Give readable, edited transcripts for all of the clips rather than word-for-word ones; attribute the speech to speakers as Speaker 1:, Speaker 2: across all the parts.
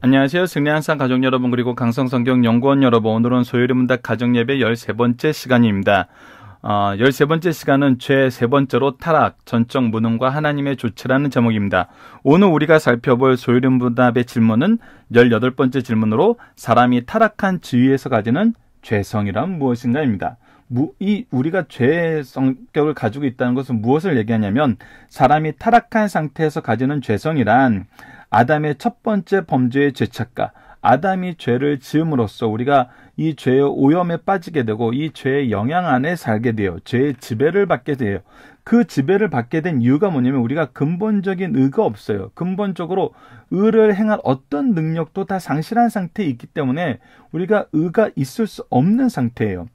Speaker 1: 안녕하세요. 승리한산 가족 여러분 그리고 강성성경 연구원 여러분, 오늘은 소요리 문답 가정예배 13번째 시간입니다. 13번째 시간은 죄 세 번째로 타락, 전적 무능과 하나님의 조치라는 제목입니다. 오늘 우리가 살펴볼 소요리 문답의 질문은 18번째 질문으로 사람이 타락한 지위에서 가지는 죄성이란 무엇인가입니다. 우리가 죄의 성격을 가지고 있다는 것은 무엇을 얘기하냐면, 사람이 타락한 상태에서 가지는 죄성이란 아담의 첫 번째 범죄의 죄책과 아담이 죄를 지음으로써 우리가 이 죄의 오염에 빠지게 되고 이 죄의 영향 안에 살게 돼요. 죄의 지배를 받게 돼요. 그 지배를 받게 된 이유가 뭐냐면, 우리가 근본적인 의가 없어요. 근본적으로 의를 행할 어떤 능력도 다 상실한 상태에 있기 때문에 우리가 의가 있을 수 없는 상태예요.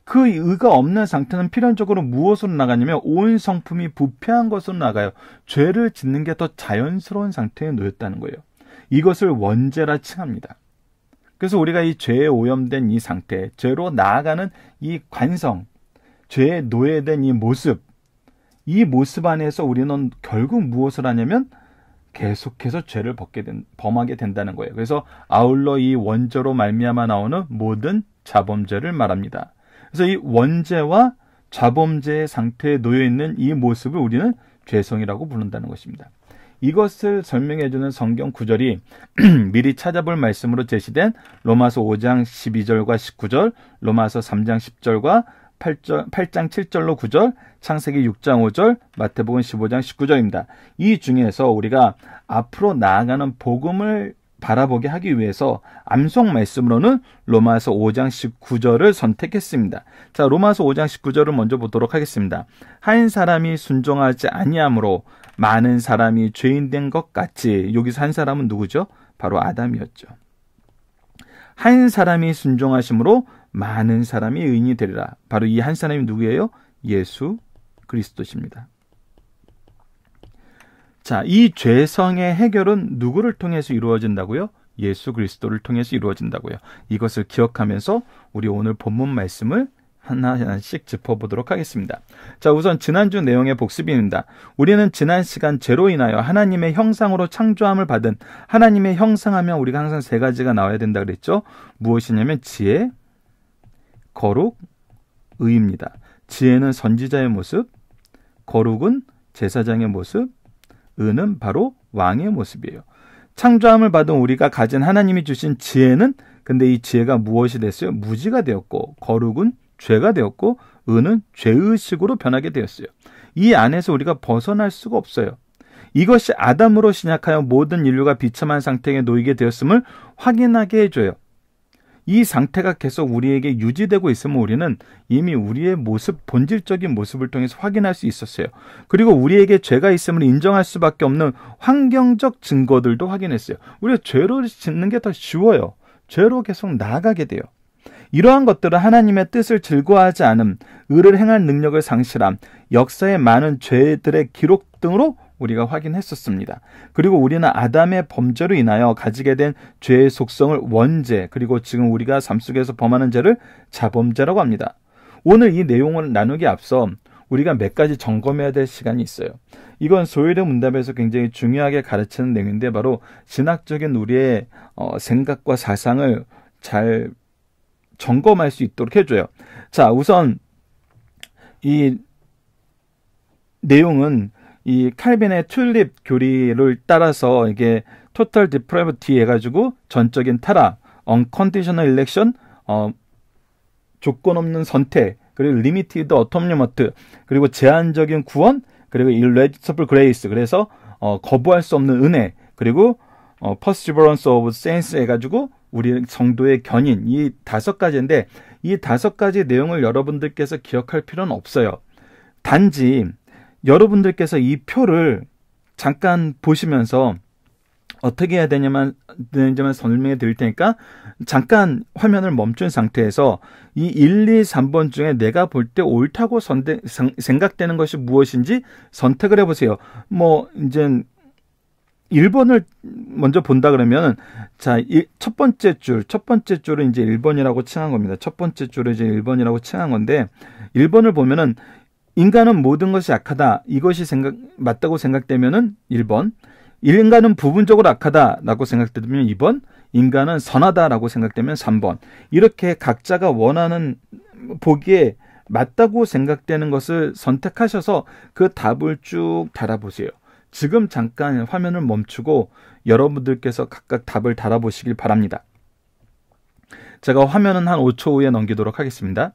Speaker 1: 그 의가 없는 상태는 필연적으로 무엇으로 나가냐면 온 성품이 부패한 것으로 나가요. 죄를 짓는 게 더 자연스러운 상태에 놓였다는 거예요. 이것을 원죄라 칭합니다. 그래서 우리가 이 죄에 오염된 이 상태, 죄로 나아가는 이 관성, 죄에 노예된 이 모습 안에서 우리는 결국 무엇을 하냐면 계속해서 죄를 범하게 된다는 거예요. 그래서 아울러 이 원죄로 말미암아 나오는 모든 자범죄를 말합니다. 그래서 이 원죄와 자범죄의 상태에 놓여있는 이 모습을 우리는 죄성이라고 부른다는 것입니다. 이것을 설명해주는 성경 구절이 미리 찾아볼 말씀으로 제시된 로마서 5장 12절과 19절, 로마서 3장 10절과 8장 7절로 9절, 창세기 6장 5절, 마태복음 15장 19절입니다. 이 중에서 우리가 앞으로 나아가는 복음을 바라보게 하기 위해서 암송 말씀으로는 로마서 5장 19절을 선택했습니다. 자, 로마서 5장 19절을 먼저 보도록 하겠습니다. 한 사람이 순종하지 아니함으로 많은 사람이 죄인 된 것 같이. 여기서 한 사람은 누구죠? 바로 아담이었죠. 한 사람이 순종하심으로 많은 사람이 의인이 되리라. 바로 이 한 사람이 누구예요? 예수 그리스도십니다. 자, 이 죄성의 해결은 누구를 통해서 이루어진다고요? 예수 그리스도를 통해서 이루어진다고요. 이것을 기억하면서 우리 오늘 본문 말씀을 하나씩 짚어보도록 하겠습니다. 자, 우선 지난주 내용의 복습입니다. 우리는 지난 시간 죄로 인하여 하나님의 형상으로 창조함을 받은, 하나님의 형상하면 우리가 항상 세 가지가 나와야 된다 그랬죠. 무엇이냐면 지혜, 거룩, 의입니다. 지혜는 선지자의 모습, 거룩은 제사장의 모습, 의는 바로 왕의 모습이에요. 창조함을 받은 우리가 가진 하나님이 주신 지혜는, 근데 이 지혜가 무엇이 됐어요? 무지가 되었고, 거룩은 죄가 되었고, 의는 죄의식으로 변하게 되었어요. 이 안에서 우리가 벗어날 수가 없어요. 이것이 아담으로 시작하여 모든 인류가 비참한 상태에 놓이게 되었음을 확인하게 해줘요. 이 상태가 계속 우리에게 유지되고 있으면 우리는 이미 우리의 모습, 본질적인 모습을 통해서 확인할 수 있었어요. 그리고 우리에게 죄가 있음을 인정할 수밖에 없는 환경적 증거들도 확인했어요. 우리가 죄로 짓는 게 더 쉬워요. 죄로 계속 나아가게 돼요. 이러한 것들은 하나님의 뜻을 즐거워하지 않음, 의를 행할 능력을 상실함, 역사의 많은 죄들의 기록 등으로 우리가 확인했었습니다. 그리고 우리는 아담의 범죄로 인하여 가지게 된 죄의 속성을 원죄, 그리고 지금 우리가 삶 속에서 범하는 죄를 자범죄라고 합니다. 오늘 이 내용을 나누기 앞서 우리가 몇 가지 점검해야 될 시간이 있어요. 이건 소요리 문답에서 굉장히 중요하게 가르치는 내용인데, 바로 신학적인 우리의 생각과 사상을 잘 점검할 수 있도록 해줘요. 자, 우선 이 내용은 이 칼빈의 튤립 교리를 따라서 이게 total depravity 해가지고 전적인 타락, unconditional election, 조건 없는 선택, 그리고 limited atonement, 그리고 제한적인 구원, 그리고 irresistible grace, 그래서 거부할 수 없는 은혜, 그리고 perseverance of saints 해가지고 우리 성도의 견인, 이 5가지인데 이 5가지 내용을 여러분들께서 기억할 필요는 없어요. 단지 여러분들께서 이 표를 잠깐 보시면서 어떻게 해야 되냐면 설명해 드릴 테니까 잠깐 화면을 멈춘 상태에서 이 1, 2, 3번 중에 내가 볼 때 옳다고 생각되는 것이 무엇인지 선택을 해보세요. 이제 1번을 먼저 본다 그러면, 자, 첫 번째 줄을 이제 1번이라고 칭한 겁니다. 첫 번째 줄을 이제 1번이라고 칭한 건데, 1번을 보면은 인간은 모든 것이 악하다. 이것이 맞다고 생각되면은 1번. 인간은 부분적으로 악하다라고 생각되면 2번, 인간은 선하다라고 생각되면 3번. 이렇게 각자가 원하는 보기에 맞다고 생각되는 것을 선택하셔서 그 답을 쭉 달아보세요. 지금 잠깐 화면을 멈추고 여러분들께서 각각 답을 달아보시길 바랍니다. 제가 화면은 한 5초 후에 넘기도록 하겠습니다.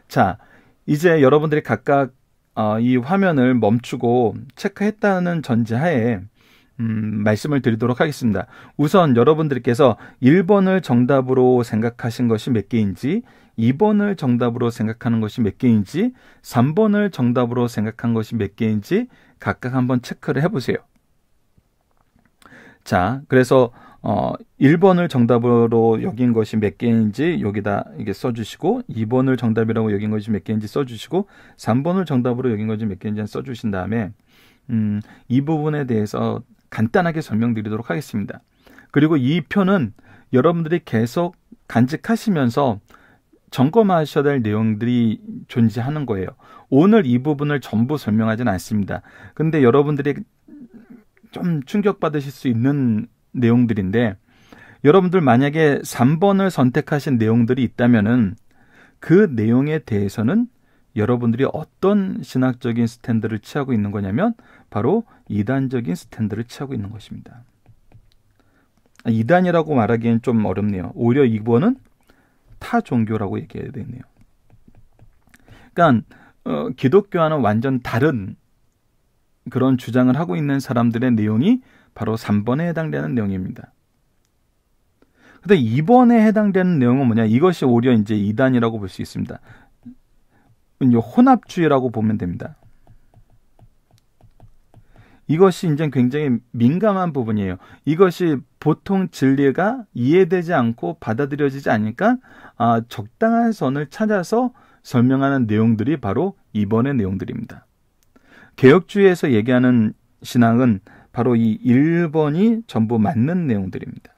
Speaker 1: 자, 이제 여러분들이 각각 이 화면을 멈추고 체크했다는 전제하에 말씀을 드리도록 하겠습니다. 우선 여러분들께서 1번을 정답으로 생각하신 것이 몇 개인지, 2번을 정답으로 생각하는 것이 몇 개인지, 3번을 정답으로 생각한 것이 몇 개인지 각각 한번 체크를 해보세요. 자, 그래서 1번을 정답으로 여긴 것이 몇 개인지 여기다 이게 써주시고, 2번을 정답이라고 여긴 것이 몇 개인지 써주시고, 3번을 정답으로 여긴 것이 몇 개인지 써주신 다음에 이 부분에 대해서 간단하게 설명드리도록 하겠습니다. 그리고 이 표는 여러분들이 계속 간직하시면서 점검하셔야 될 내용들이 존재하는 거예요. 오늘 이 부분을 전부 설명하지는 않습니다. 근데 여러분들이 좀 충격받으실 수 있는 내용들인데, 여러분들 만약에 3번을 선택하신 내용들이 있다면은 그 내용에 대해서는 여러분들이 어떤 신학적인 스탠드를 취하고 있는 거냐면 바로 이단적인 스탠드를 취하고 있는 것입니다. 이단이라고 말하기엔 좀 어렵네요. 오히려 2번은 타 종교라고 얘기해야 되네요. 그러니까 기독교와는 완전 다른 그런 주장을 하고 있는 사람들의 내용이 바로 3번에 해당되는 내용입니다. 근데 2번에 해당되는 내용은 뭐냐? 이것이 오히려 이제 이단이라고 볼 수 있습니다. 혼합주의라고 보면 됩니다. 이것이 이제 굉장히 민감한 부분이에요. 이것이 보통 진리가 이해되지 않고 받아들여지지 않으니까 적당한 선을 찾아서 설명하는 내용들이 바로 2번의 내용들입니다. 개혁주의에서 얘기하는 신앙은 바로 이 1번이 전부 맞는 내용들입니다.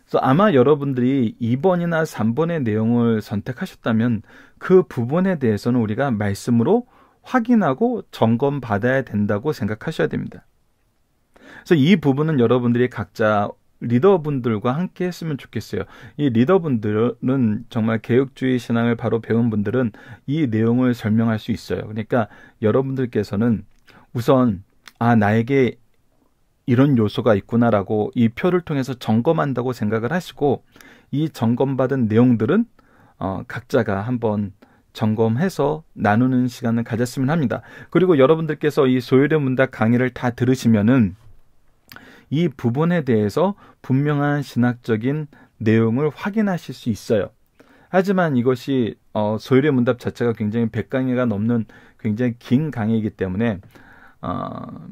Speaker 1: 그래서 아마 여러분들이 2번이나 3번의 내용을 선택하셨다면 그 부분에 대해서는 우리가 말씀으로 확인하고 점검받아야 된다고 생각하셔야 됩니다. 그래서 이 부분은 여러분들이 각자 리더분들과 함께 했으면 좋겠어요. 이 리더분들은 정말 개혁주의 신앙을 바로 배운 분들은 이 내용을 설명할 수 있어요. 그러니까 여러분들께서는 우선 나에게 이런 요소가 있구나라고 이 표를 통해서 점검한다고 생각을 하시고, 이 점검받은 내용들은 각자가 한번 점검해서 나누는 시간을 가졌으면 합니다. 그리고 여러분들께서 이 소율의 문답 강의를 다 들으시면은 이 부분에 대해서 분명한 신학적인 내용을 확인하실 수 있어요. 하지만 이것이 소율의 문답 자체가 굉장히 100강의가 넘는 굉장히 긴 강의이기 때문에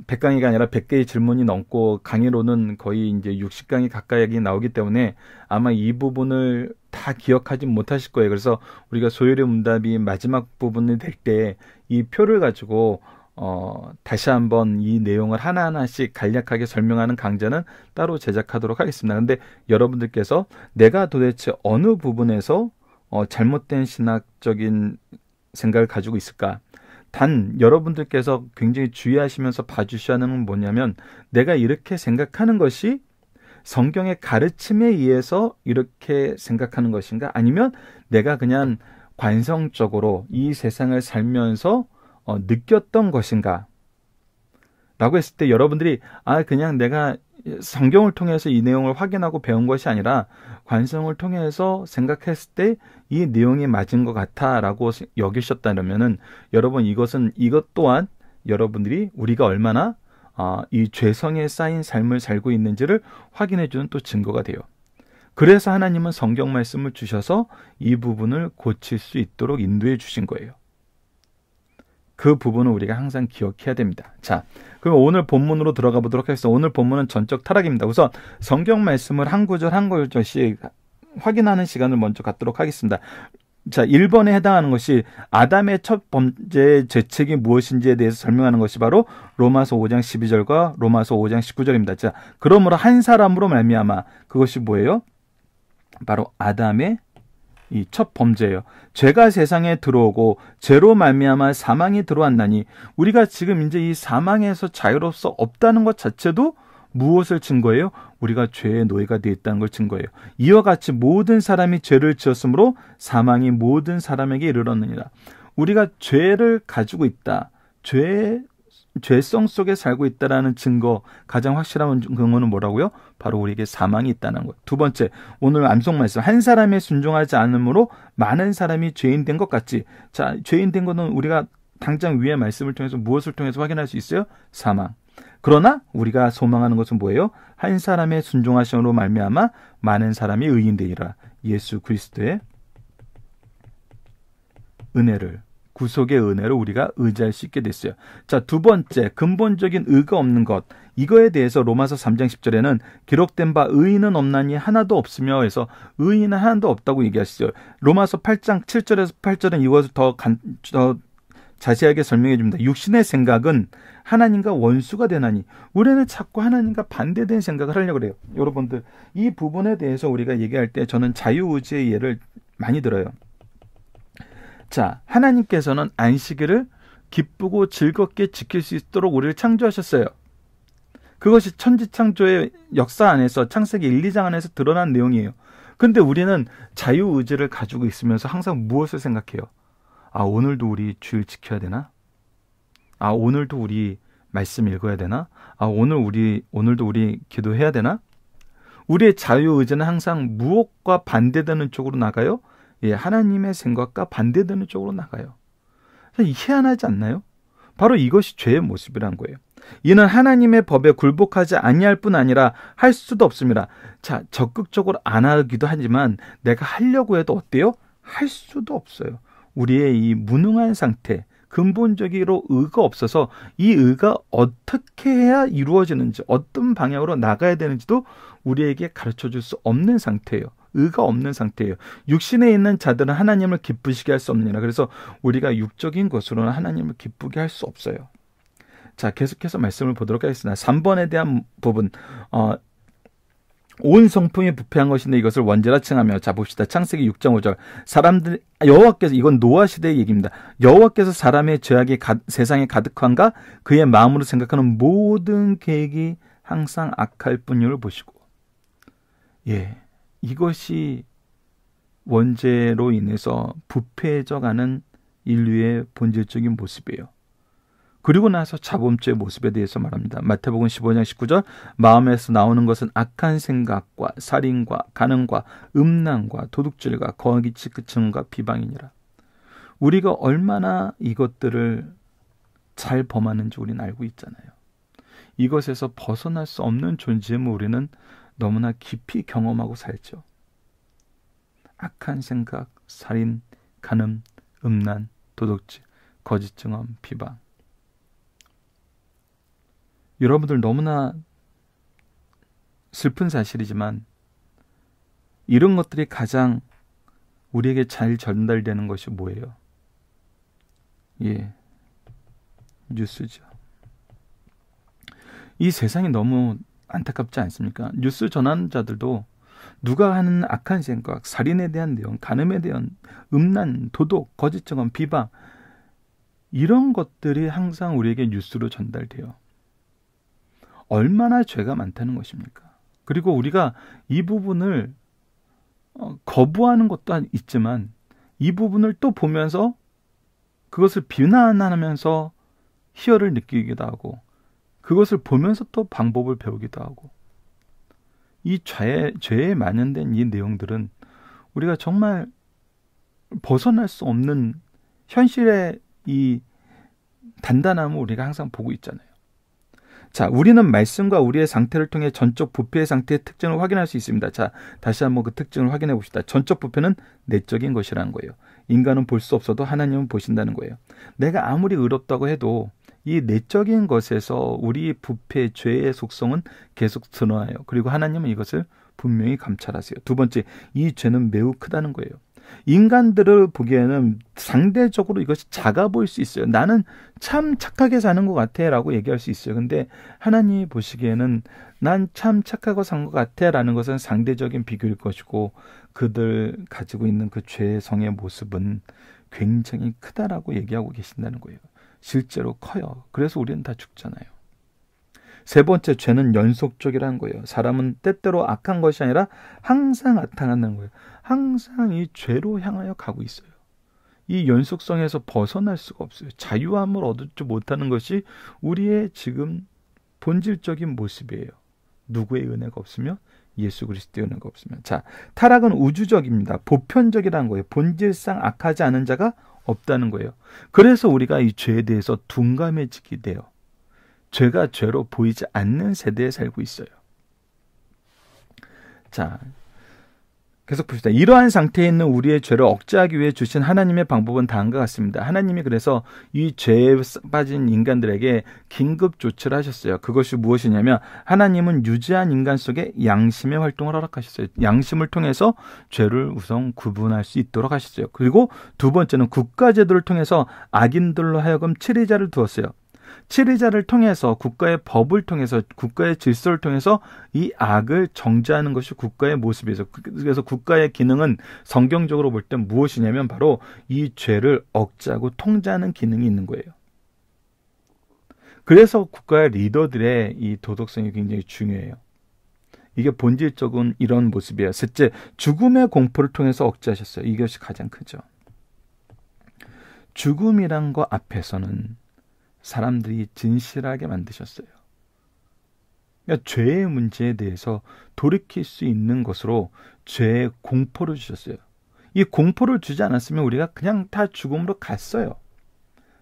Speaker 1: 100강의가 아니라 100개의 질문이 넘고 강의로는 거의 이제 60강의 가까이 나오기 때문에 아마 이 부분을 다 기억하지 못하실 거예요. 그래서 우리가 소율의 문답이 마지막 부분이 될 때 이 표를 가지고 다시 한번 이 내용을 하나하나씩 간략하게 설명하는 강좌는 따로 제작하도록 하겠습니다. 근데 여러분들께서 내가 도대체 어느 부분에서 잘못된 신학적인 생각을 가지고 있을까? 단 여러분들께서 굉장히 주의하시면서 봐주셔야 하는 건 뭐냐면, 내가 이렇게 생각하는 것이 성경의 가르침에 의해서 이렇게 생각하는 것인가? 아니면 내가 그냥 관성적으로 이 세상을 살면서 느꼈던 것인가? 라고 했을 때 여러분들이 그냥 내가 성경을 통해서 이 내용을 확인하고 배운 것이 아니라 관성을 통해서 생각했을 때 이 내용이 맞은 것 같아라고 여기셨다면은 여러분 이것 또한 여러분들이 우리가 얼마나 이 죄성에 쌓인 삶을 살고 있는지를 확인해주는 또 증거가 돼요. 그래서 하나님은 성경 말씀을 주셔서 이 부분을 고칠 수 있도록 인도해 주신 거예요. 그 부분을 우리가 항상 기억해야 됩니다. 자, 그럼 오늘 본문으로 들어가 보도록 하겠습니다. 오늘 본문은 전적 타락입니다. 우선 성경 말씀을 한 구절 한 구절씩 확인하는 시간을 먼저 갖도록 하겠습니다. 자, 1번에 해당하는 것이 아담의 첫 번째 죄책이 무엇인지에 대해서 설명하는 것이 바로 로마서 5장 12절과 로마서 5장 19절입니다. 자, 그러므로 한 사람으로 말미암아, 그것이 뭐예요? 바로 아담의 이 첫 범죄예요. 죄가 세상에 들어오고 죄로 말미암아 사망이 들어왔나니 우리가 지금 이제 이 사망에서 자유로울 수 없다는 것 자체도 무엇을 증거해요? 우리가 죄의 노예가 되어 있다는 걸 증거해요. 이와 같이 모든 사람이 죄를 지었으므로 사망이 모든 사람에게 이르렀느니라. 우리가 죄를 가지고 있다. 죄성 속에 살고 있다라는 증거, 가장 확실한 근거는 뭐라고요? 바로 우리에게 사망이 있다는 것. 두 번째, 오늘 암송 말씀. 한 사람에 순종하지 않으므로 많은 사람이 죄인 된 것 같지. 자, 죄인 된 것은 우리가 당장 위의 말씀을 통해서 무엇을 통해서 확인할 수 있어요? 사망. 그러나 우리가 소망하는 것은 뭐예요? 한 사람의 순종하심으로 말미암아 많은 사람이 의인 되리라. 예수 그리스도의 은혜를, 구속의 은혜를 우리가 의지할 수 있게 됐어요. 자, 두 번째, 근본적인 의가 없는 것. 이거에 대해서 로마서 3장 10절에는 기록된 바 의인은 없나니 하나도 없으며 해서 의인은 하나도 없다고 얘기하시죠. 로마서 8장 7절에서 8절은 이것을 더 자세하게 설명해 줍니다. 육신의 생각은 하나님과 원수가 되나니 우리는 자꾸 하나님과 반대된 생각을 하려고 그래요. 여러분들, 이 부분에 대해서 우리가 얘기할 때 저는 자유의지의 예를 많이 들어요. 자, 하나님께서는 안식일을 기쁘고 즐겁게 지킬 수 있도록 우리를 창조하셨어요. 그것이 천지창조의 역사 안에서 창세기 1, 2장 안에서 드러난 내용이에요. 그런데 우리는 자유의지를 가지고 있으면서 항상 무엇을 생각해요? 아, 오늘도 우리 주일 지켜야 되나? 아, 오늘도 우리 말씀 읽어야 되나? 아, 오늘도 우리 기도해야 되나? 우리의 자유의지는 항상 무엇과 반대되는 쪽으로 나가요? 예, 하나님의 생각과 반대되는 쪽으로 나가요. 희한하지 않나요? 바로 이것이 죄의 모습이란 거예요. 이는 하나님의 법에 굴복하지 아니할 뿐 아니라 할 수도 없습니다. 자, 적극적으로 안 하기도 하지만 내가 하려고 해도 어때요? 할 수도 없어요. 우리의 이 무능한 상태, 근본적으로 의가 없어서 이 의가 어떻게 해야 이루어지는지, 어떤 방향으로 나가야 되는지도 우리에게 가르쳐줄 수 없는 상태예요. 의가 없는 상태예요. 육신에 있는 자들은 하나님을 기쁘시게 할 수 없느니라. 그래서 우리가 육적인 것으로는 하나님을 기쁘게 할 수 없어요. 자, 계속해서 말씀을 보도록 하겠습니다. 3번에 대한 부분, 온 성품이 부패한 것인데 이것을 원죄라 칭하며. 자, 봅시다. 창세기 6장 5절. 사람들, 여호와께서, 이건 노아 시대의 얘기입니다. 여호와께서 사람의 죄악이 세상에 가득한가? 그의 마음으로 생각하는 모든 계획이 항상 악할 뿐임을 보시고. 예, 이것이 원죄로 인해서 부패해져가는 인류의 본질적인 모습이에요. 그리고 나서 자범죄의 모습에 대해서 말합니다. 마태복음 15장 19절. 마음에서 나오는 것은 악한 생각과 살인과 간음과 음란과 도둑질과 거기치 그침과 비방이니라. 우리가 얼마나 이것들을 잘 범하는지 우리는 알고 있잖아요. 이것에서 벗어날 수 없는 존재임을 우리는 너무나 깊이 경험하고 살죠. 악한 생각, 살인, 간음, 음란, 도둑질, 거짓 증언, 비방. 여러분들, 너무나 슬픈 사실이지만 이런 것들이 가장 우리에게 잘 전달되는 것이 뭐예요? 예, 뉴스죠. 이 세상이 너무 안타깝지 않습니까? 뉴스 전하는 자들도 누가 하는 악한 생각, 살인에 대한 내용, 간음에 대한 음란, 도둑, 거짓 증언, 비방, 이런 것들이 항상 우리에게 뉴스로 전달돼요. 얼마나 죄가 많다는 것입니까? 그리고 우리가 이 부분을 거부하는 것도 있지만 이 부분을 또 보면서 그것을 비난하면서 희열을 느끼기도 하고, 그것을 보면서 또 방법을 배우기도 하고, 이 죄에 만연된 이 내용들은 우리가 정말 벗어날 수 없는 현실의 이 단단함을 우리가 항상 보고 있잖아요. 자, 우리는 말씀과 우리의 상태를 통해 전적 부패의 상태의 특징을 확인할 수 있습니다. 자, 다시 한번 그 특징을 확인해 봅시다. 전적 부패는 내적인 것이라는 거예요. 인간은 볼 수 없어도 하나님은 보신다는 거예요. 내가 아무리 의롭다고 해도 이 내적인 것에서 우리 부패, 죄의 속성은 계속 드러나요. 그리고 하나님은 이것을 분명히 감찰하세요. 두 번째, 이 죄는 매우 크다는 거예요. 인간들을 보기에는 상대적으로 이것이 작아 보일 수 있어요. 나는 참 착하게 사는 것 같아 라고 얘기할 수 있어요. 근데 하나님이 보시기에는 난 참 착하고 산 것 같아 라는 것은 상대적인 비교일 것이고 그들 가지고 있는 그 죄성의 모습은 굉장히 크다라고 얘기하고 계신다는 거예요. 실제로 커요. 그래서 우리는 다 죽잖아요. 세 번째, 죄는 연속적이라는 거예요. 사람은 때때로 악한 것이 아니라 항상 나타나는 거예요. 항상 이 죄로 향하여 가고 있어요. 이 연속성에서 벗어날 수가 없어요. 자유함을 얻지 못하는 것이 우리의 지금 본질적인 모습이에요. 누구의 은혜가 없으며 예수 그리스도의 은혜가 없으면. 자, 타락은 우주적입니다. 보편적이라는 거예요. 본질상 악하지 않은 자가 없다는 거예요. 그래서 우리가 이 죄에 대해서 둔감해지게 돼요. 죄가 죄로 보이지 않는 세대에 살고 있어요. 자, 계속 봅시다. 이러한 상태에 있는 우리의 죄를 억제하기 위해 주신 하나님의 방법은 다음과 같습니다. 하나님이 그래서 이 죄에 빠진 인간들에게 긴급 조치를 하셨어요. 그것이 무엇이냐면 하나님은 유죄한 인간 속에 양심의 활동을 허락하셨어요. 양심을 통해서 죄를 우선 구분할 수 있도록 하셨어요. 그리고 두 번째는 국가제도를 통해서 악인들로 하여금 치리자를 두었어요. 치리자를 통해서 국가의 법을 통해서 국가의 질서를 통해서 이 악을 정죄하는 것이 국가의 모습이죠. 그래서 국가의 기능은 성경적으로 볼 때 무엇이냐면 바로 이 죄를 억제하고 통제하는 기능이 있는 거예요. 그래서 국가의 리더들의 이 도덕성이 굉장히 중요해요. 이게 본질적인 이런 모습이에요. 셋째, 죽음의 공포를 통해서 억제하셨어요. 이것이 가장 크죠. 죽음이란 거 앞에서는 사람들이 진실하게 만드셨어요. 그러니까 죄의 문제에 대해서 돌이킬 수 있는 것으로 죄의 공포를 주셨어요. 이 공포를 주지 않았으면 우리가 그냥 다 죽음으로 갔어요.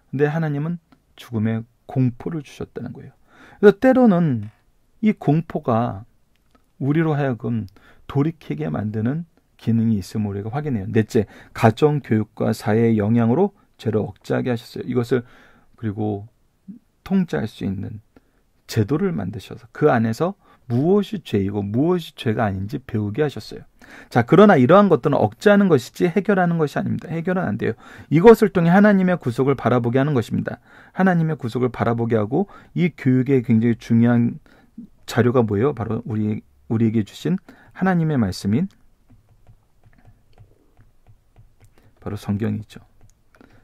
Speaker 1: 근데 하나님은 죽음의 공포를 주셨다는 거예요. 그래서 때로는 이 공포가 우리로 하여금 돌이키게 만드는 기능이 있음을 우리가 확인해요. 넷째, 가정교육과 사회의 영향으로 죄를 억제하게 하셨어요. 이것을 그리고 통제할 수 있는 제도를 만드셔서 그 안에서 무엇이 죄이고 무엇이 죄가 아닌지 배우게 하셨어요. 자, 그러나 이러한 것들은 억제하는 것이지 해결하는 것이 아닙니다. 해결은 안 돼요. 이것을 통해 하나님의 구속을 바라보게 하는 것입니다. 하나님의 구속을 바라보게 하고 이 교육의 굉장히 중요한 자료가 뭐예요? 바로 우리에게 주신 하나님의 말씀인 바로 성경이죠.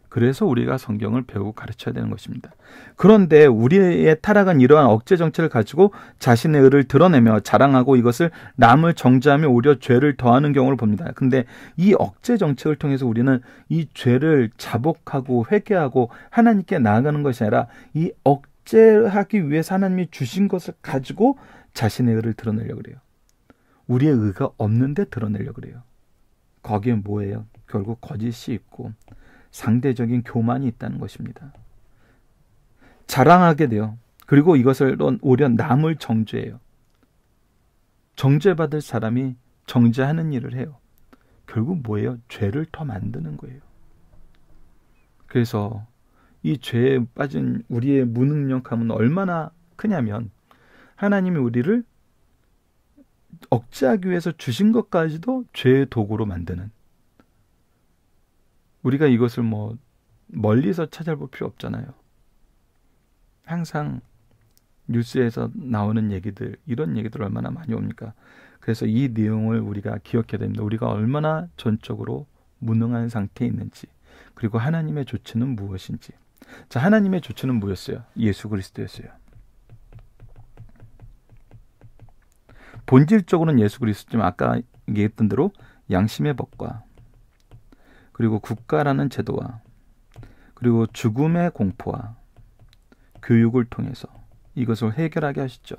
Speaker 1: 그래서 우리가 성경을 배우고 가르쳐야 되는 것입니다. 그런데 우리의 타락은 이러한 억제 정체를 가지고 자신의 의를 드러내며 자랑하고 이것을 남을 정죄하며 오히려 죄를 더하는 경우를 봅니다. 근데 이 억제 정책을 통해서 우리는 이 죄를 자복하고 회개하고 하나님께 나아가는 것이 아니라 이 억제하기 위해서 하나님이 주신 것을 가지고 자신의 의를 드러내려고 그래요. 우리의 의가 없는데 드러내려고 그래요. 거기에 뭐예요? 결국 거짓이 있고 상대적인 교만이 있다는 것입니다. 자랑하게 돼요. 그리고 이것을 오히려 남을 정죄해요. 정죄받을 사람이 정죄하는 일을 해요. 결국 뭐예요? 죄를 더 만드는 거예요. 그래서 이 죄에 빠진 우리의 무능력함은 얼마나 크냐면 하나님이 우리를 억제하기 위해서 주신 것까지도 죄의 도구로 만드는, 우리가 이것을 멀리서 찾아볼 필요 없잖아요. 항상 뉴스에서 나오는 얘기들, 이런 얘기들 얼마나 많이 옵니까? 그래서 이 내용을 우리가 기억해야 됩니다. 우리가 얼마나 전적으로 무능한 상태에 있는지, 그리고 하나님의 조치는 무엇인지. 자, 하나님의 조치는 뭐였어요? 예수 그리스도였어요. 본질적으로는 예수 그리스도지만 아까 얘기했던 대로 양심의 법과 그리고 국가라는 제도와 그리고 죽음의 공포와 교육을 통해서 이것을 해결하게 하시죠.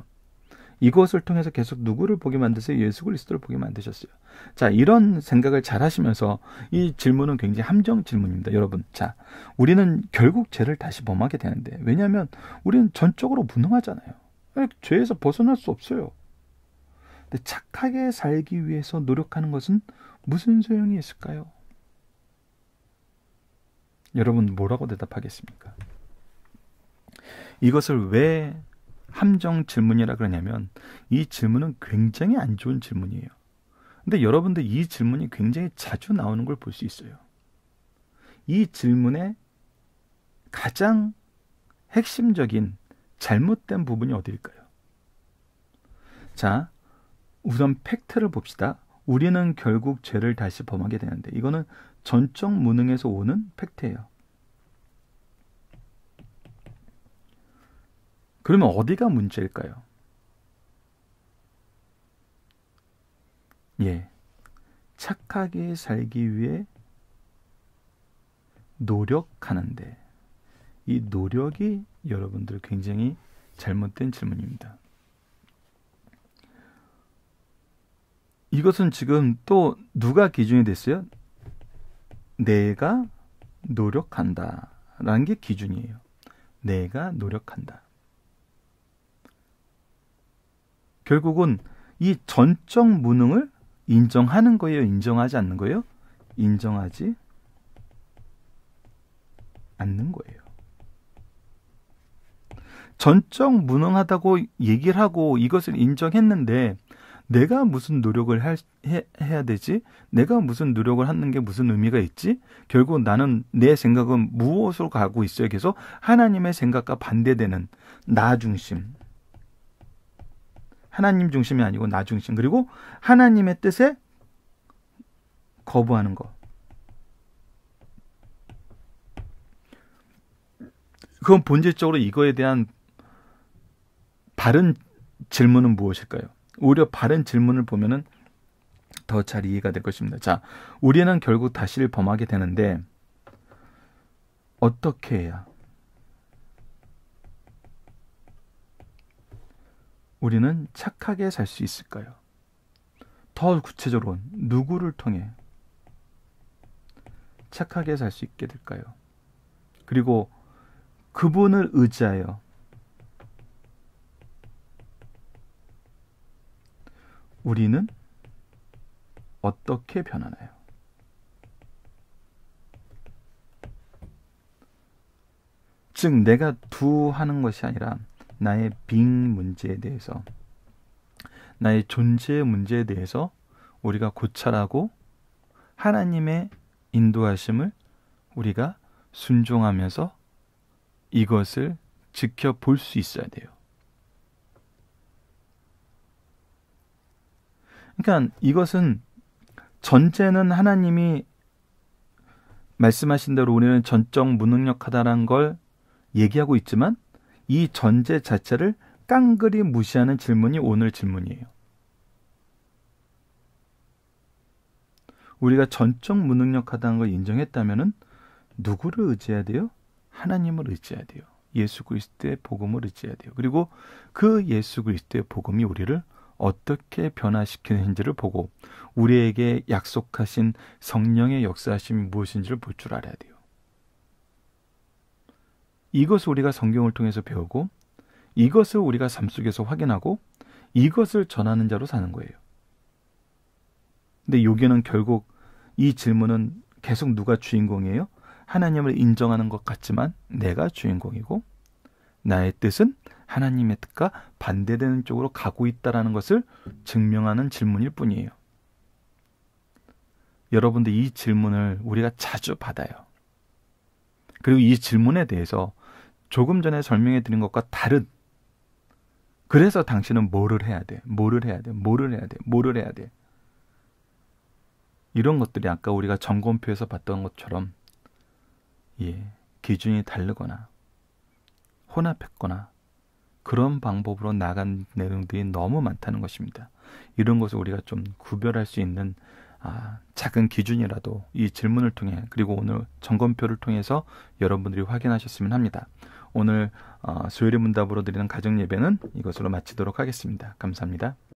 Speaker 1: 이것을 통해서 계속 누구를 보게 만드세요? 예수 그리스도를 보게 만드셨어요. 자, 이런 생각을 잘 하시면서 이 질문은 굉장히 함정 질문입니다. 여러분, 자, 우리는 결국 죄를 다시 범하게 되는데, 왜냐하면 우리는 전적으로 무능하잖아요. 죄에서 벗어날 수 없어요. 근데 착하게 살기 위해서 노력하는 것은 무슨 소용이 있을까요? 여러분 뭐라고 대답하겠습니까? 이것을 왜 함정 질문이라 그러냐면 이 질문은 굉장히 안 좋은 질문이에요. 근데 여러분들 이 질문이 굉장히 자주 나오는 걸 볼 수 있어요. 이 질문의 가장 핵심적인 잘못된 부분이 어디일까요? 자, 우선 팩트를 봅시다. 우리는 결국 죄를 다시 범하게 되는데, 이거는 전적 무능에서 오는 팩트예요. 그러면 어디가 문제일까요? 예, 착하게 살기 위해 노력하는데, 이 노력이 여러분들 굉장히 잘못된 질문입니다. 이것은 지금 또 누가 기준이 됐어요? 내가 노력한다 라는 게 기준이에요. 내가 노력한다. 결국은 이 전적 무능을 인정하는 거예요? 인정하지 않는 거예요? 인정하지 않는 거예요. 전적 무능하다고 얘기를 하고 이것을 인정했는데 내가 무슨 노력을 해야 되지? 내가 무슨 노력을 하는 게 무슨 의미가 있지? 결국 나는 내 생각은 무엇으로 가고 있어요? 계속 하나님의 생각과 반대되는 나 중심. 하나님 중심이 아니고 나 중심. 그리고 하나님의 뜻에 거부하는 것. 그건 본질적으로 이거에 대한 바른 질문은 무엇일까요? 오히려 바른 질문을 보면은 더 잘 이해가 될 것입니다. 자, 우리는 결국 다시를 범하게 되는데 어떻게 해야 우리는 착하게 살 수 있을까요? 더 구체적으로 누구를 통해 착하게 살 수 있게 될까요? 그리고 그분을 의지하여 우리는 어떻게 변하나요? 즉 내가 하는 것이 아니라 나의 being 문제에 대해서, 나의 존재의 문제에 대해서 우리가 고찰하고 하나님의 인도하심을 우리가 순종하면서 이것을 지켜볼 수 있어야 돼요. 그러니까 이것은 전제는 하나님이 말씀하신 대로 우리는 전적 무능력하다는 걸 얘기하고 있지만 이 전제 자체를 깡그리 무시하는 질문이 오늘 질문이에요. 우리가 전적 무능력하다는 걸 인정했다면은 누구를 의지해야 돼요? 하나님을 의지해야 돼요. 예수 그리스도의 복음을 의지해야 돼요. 그리고 그 예수 그리스도의 복음이 우리를 어떻게 변화시키는지를 보고 우리에게 약속하신 성령의 역사하심이 무엇인지를 볼 줄 알아야 돼요. 이것을 우리가 성경을 통해서 배우고 이것을 우리가 삶 속에서 확인하고 이것을 전하는 자로 사는 거예요. 근데 여기는 결국 이 질문은 계속 누가 주인공이에요? 하나님을 인정하는 것 같지만 내가 주인공이고 나의 뜻은 하나님의 뜻과 반대되는 쪽으로 가고 있다는 것을 증명하는 질문일 뿐이에요. 여러분들 이 질문을 우리가 자주 받아요. 그리고 이 질문에 대해서 조금 전에 설명해 드린 것과 다른, 그래서 당신은 뭐를 해야 돼? 뭐를 해야 돼? 뭐를 해야 돼? 뭐를 해야 돼? 이런 것들이 아까 우리가 점검표에서 봤던 것처럼 기준이 다르거나 혼합했거나 그런 방법으로 나간 내용들이 너무 많다는 것입니다. 이런 것을 우리가 좀 구별할 수 있는 작은 기준이라도 이 질문을 통해 그리고 오늘 점검표를 통해서 여러분들이 확인하셨으면 합니다. 오늘 수요일의 문답으로 드리는 가정예배는 이것으로 마치도록 하겠습니다. 감사합니다.